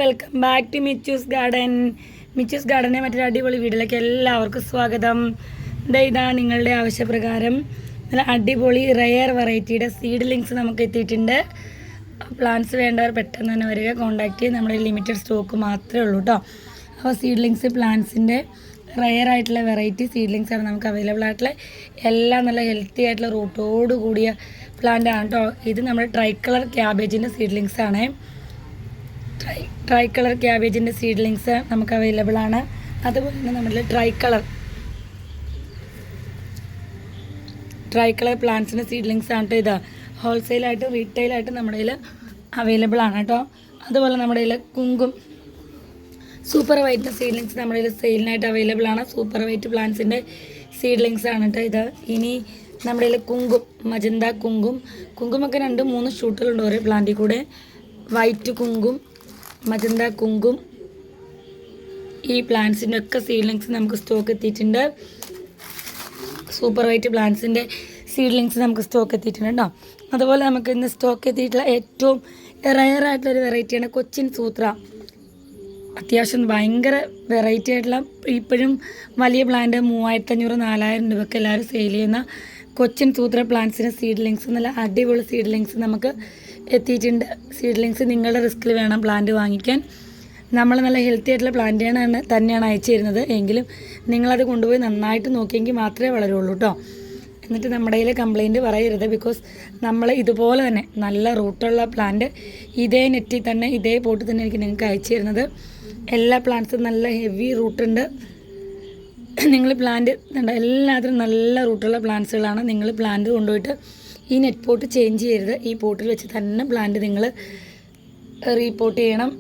Welcome back to Michu's garden. Michu's ഗാർഡനെ മറ്റൊരു അടിപൊളി വീട്ടിലേക്ക് എല്ലാവർക്കും സ്വാഗതം. ഇതാണ് നിങ്ങളുടെ ആവശ്യപ്രകാരം നല്ല അടിപൊളി റെയർ വെറൈറ്റിയുടെ സീഡ്ലിങ്സ് നമുക്ക് എത്തിയിട്ടുണ്ട്. പ്ലാന്റ്സ് വേണ്ടവർ പെട്ടെന്ന് തന്നെ വരിക, കോൺടാക്ട് ചെയ്ത്. നമ്മുടെ ലിമിറ്റഡ് സ്റ്റോക്ക് മാത്രമേ ഉള്ളൂ കേട്ടോ. അപ്പോൾ സീഡ്ലിങ്സ് പ്ലാന്റ്സിൻ്റെ റെയർ ആയിട്ടുള്ള വെറൈറ്റി സീഡ്ലിങ്സ് ആണ് നമുക്ക് അവൈലബിൾ ആയിട്ടുള്ള. എല്ലാം നല്ല ഹെൽത്തി ആയിട്ടുള്ള റൂട്ടോട് കൂടിയ പ്ലാന്റ് ആണ് കേട്ടോ. ഇത് നമ്മുടെ ട്രൈ കളർ ക്യാബേജിൻ്റെ സീഡ്ലിങ്സ് ആണ്. ട്രൈ കളർ ക്യാബേജിൻ്റെ സീഡ്ലിങ്സ് നമുക്ക് അവൈലബിൾ ആണ്. അതുപോലെ തന്നെ നമ്മുടെ ട്രൈ കളർ പ്ലാന്റ്സിൻ്റെ സീഡ്ലിങ്സ് ആണ് കേട്ടോ. ഇത് ഹോൾസെയിലായിട്ടും റീറ്റെയിലായിട്ടും നമ്മുടെ കയ്യിൽ അവൈലബിൾ ആണ് കേട്ടോ. അതുപോലെ നമ്മുടെ കയ്യിൽ കുങ്കും സൂപ്പർ വൈറ്റ് സീഡ്ലിങ്സ് നമ്മുടെ കയ്യിൽ സെയിലിനായിട്ട് അവൈലബിൾ ആണ്. സൂപ്പർ വൈറ്റ് പ്ലാന്റ്സിൻ്റെ സീഡ്ലിങ്സ് ആണ് കേട്ടോ ഇത്. ഇനി നമ്മുടെ കയ്യിൽ മജന്ത കുങ്കുമൊക്കെ 2-3 ഷൂട്ടുകളുണ്ട് ഓരോ പ്ലാന്റിൽ കൂടെ. വൈറ്റ് മജന്ത ഈ പ്ലാന്റ്സിൻ്റെ ഒക്കെ സീഡ്ലിങ്സ് നമുക്ക് സ്റ്റോക്ക് എത്തിയിട്ടുണ്ട്. സൂപ്പർ വൈറ്റ് പ്ലാന്റ്സിൻ്റെ സീഡ്ലിങ്സ് നമുക്ക് സ്റ്റോക്ക് എത്തിയിട്ടുണ്ട് കേട്ടോ. അതുപോലെ നമുക്ക് ഇന്ന് സ്റ്റോക്ക് എത്തിയിട്ടുള്ള ഏറ്റവും റയർ ആയിട്ടുള്ളൊരു വെറൈറ്റിയാണ് കൊച്ചിൻ സൂത്ര. അത്യാവശ്യം ഭയങ്കര വെറൈറ്റി ആയിട്ടുള്ള, ഇപ്പോഴും വലിയ പ്ലാന്റ് 3500-4000 രൂപയ്ക്ക് എല്ലാവരും സെയിൽ ചെയ്യുന്ന കൊച്ചിൻ സൂത്ര പ്ലാന്റ്സിൻ്റെ സീഡ്ലിങ്സ്, നല്ല അടിപൊളി സീഡ്ലിങ്സ് നമുക്ക് എത്തിയിട്ടുണ്ട്. സീഡ്ലിങ്സ് നിങ്ങളുടെ റിസ്കിൽ വേണം പ്ലാന്റ് വാങ്ങിക്കാൻ. നമ്മൾ നല്ല ഹെൽത്തി ആയിട്ടുള്ള പ്ലാന്റാണ് തന്നെയാണ് അയച്ചു തരുന്നത്. എങ്കിലും നിങ്ങളത് കൊണ്ടുപോയി നന്നായിട്ട് നോക്കിയെങ്കിൽ മാത്രമേ വളരുള്ളൂ കേട്ടോ. എന്നിട്ട് നമ്മുടെ കയ്യിൽ കംപ്ലയിൻറ്റ് പറയരുത്. ബിക്കോസ് നമ്മൾ ഇതുപോലെ തന്നെ നല്ല റൂട്ടുള്ള പ്ലാന്റ് ഇതേ നെറ്റിൽ തന്നെ ഇതേ പോട്ടിൽ തന്നെ എനിക്ക് നിങ്ങൾക്ക് അയച്ചു തരുന്നത്. എല്ലാ പ്ലാന്റ്സും നല്ല ഹെവി റൂട്ടുണ്ട്. നിങ്ങൾ പ്ലാന്റ് എല്ലാത്തിനും നല്ല റൂട്ടുള്ള പ്ലാന്റ്സുകളാണ്. നിങ്ങൾ പ്ലാന്റ് കൊണ്ടുപോയിട്ട് ഈ നെറ്റ് പോട്ട് ചേഞ്ച് ചെയ്യരുത്. ഈ പോട്ടിൽ വെച്ച് തന്നെ പ്ലാന്റ് നിങ്ങൾ റീപോട്ട് ചെയ്യണം.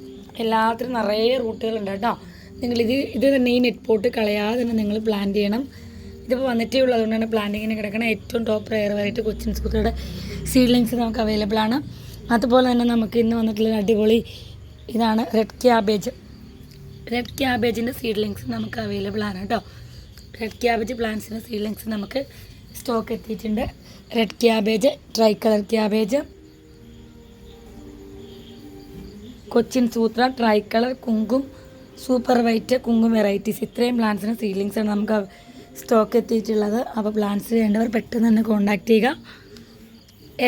എല്ലാത്തിനും നിറയെ റൂട്ടുകളുണ്ട് കേട്ടോ. ഇത് തന്നെ ഈ നെറ്റ് പോട്ട് കളയാതെ തന്നെ നിങ്ങൾ പ്ലാന്റ് ചെയ്യണം. ഇതിപ്പോൾ വന്നിട്ടേ ഉള്ളൂ, അതുകൊണ്ടാണ് പ്ലാന്റിങ്ങിന് കിടക്കണം. ഏറ്റവും ടോപ്പ് റെയർ വെറൈറ്റി കൊച്ചിൻ സൂത്രയുടെ സീഡ്ലിങ്സ് നമുക്ക് അവൈലബിൾ ആണ്. അതുപോലെ തന്നെ നമുക്ക് ഇന്ന് വന്നിട്ടുള്ള അടിപൊളി ഇതാണ് റെഡ് ക്യാബേജിൻ്റെ സീഡ്ലിങ്സ് നമുക്ക് അവൈലബിൾ ആണ് കേട്ടോ. റെഡ് ക്യാബേജ് പ്ലാന്റ്സിൻ്റെ സീഡ്ലിങ്സ് നമുക്ക് സ്റ്റോക്ക് എത്തിയിട്ടുണ്ട്. Red cabbage, tri colour cabbage, Cochin സൂത്ര, tri colour, super white varieties, ഇത്രയും പ്ലാന്റ്സിന് സീഡ്ലിങ്സാണ് നമുക്ക് സ്റ്റോക്ക് എത്തിയിട്ടുള്ളത്. അപ്പോൾ പ്ലാന്റ്സ് വേണ്ടവർ പെട്ടെന്ന് തന്നെ കോൺടാക്ട് ചെയ്യുക.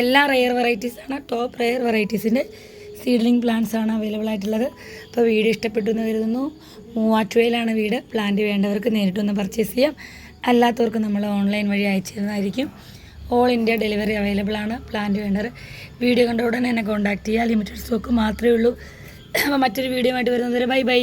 എല്ലാ റെയർ വെറൈറ്റീസാണ്, ടോപ്പ് റെയർ വെറൈറ്റീസിൻ്റെ സീഡ്ലിംഗ് പ്ലാന്റ്സ് ആണ് അവൈലബിൾ ആയിട്ടുള്ളത്. അപ്പോൾ വീഡിയോ ഇഷ്ടപ്പെട്ടു എന്ന് കരുതുന്നു. മൂവാറ്റുപുഴയിലാണ് വീട്. പ്ലാന്റ് വേണ്ടവർക്ക് നേരിട്ടൊന്ന് പർച്ചേസ് ചെയ്യാം. അല്ലാത്തവർക്ക് നമ്മൾ ഓൺലൈൻ വഴി അയച്ചു തരുന്നതായിരിക്കും. ഓൾ ഇന്ത്യ ഡെലിവറി അവൈലബിൾ ആണ്. പ്ലാന്റ് വേണ്ടവർ വീഡിയോ കണ്ട ഉടനെ എന്നെ കോൺടാക്ട് ചെയ്യുക. ലിമിറ്റഡ് സ്റ്റോക്ക് മാത്രമേ ഉള്ളൂ. അപ്പോൾ മറ്റൊരു വീഡിയോ ആയിട്ട് വരുന്നത് വരെ ബൈ.